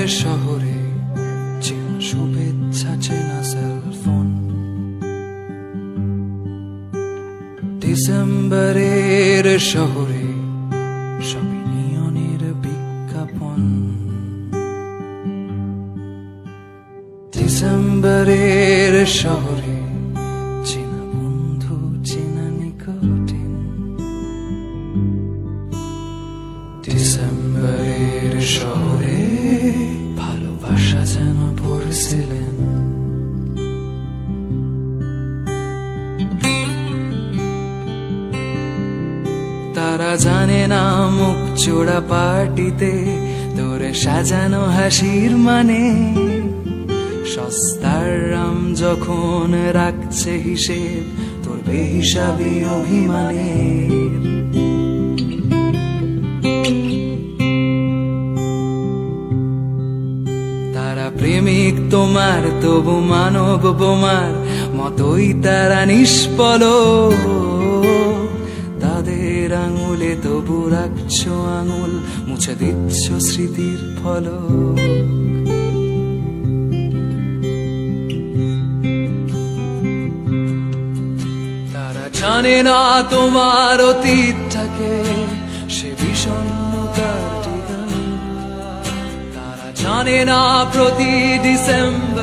শহরে চেনা শুভেচ্ছা, চেনা সেলফোন। ডিসেম্বরের শহরে সবই নিয়নের বিজ্ঞাপন। ডিসেম্বরের শহরে চেনা বন্ধু, চেনা নিকটিন। ডিসেম্বরের শহরে ভালোবাসা যেন পড়ছিলেন। তারা জানে না মুখ চোরা পার্টিতে তোরে সাজানো হাসির মানে। সস্তার রাম যখন রাখছে হিসেব তোর বেহিসাবি অভিমানে। তারা প্রেমিক তোমার, তবু মানব বোমার মতোই তারা নিষ্পলক। তাদের আঙুলে তবু রাখছো আঙুল, মুছে দিচ্ছ স্মৃতির ফলক। তারা জানে না তোমার অতীতটাকে, সে বিষণ্ণতার ঠিকানা। তারা জানে না প্রতি ডিসেম্বর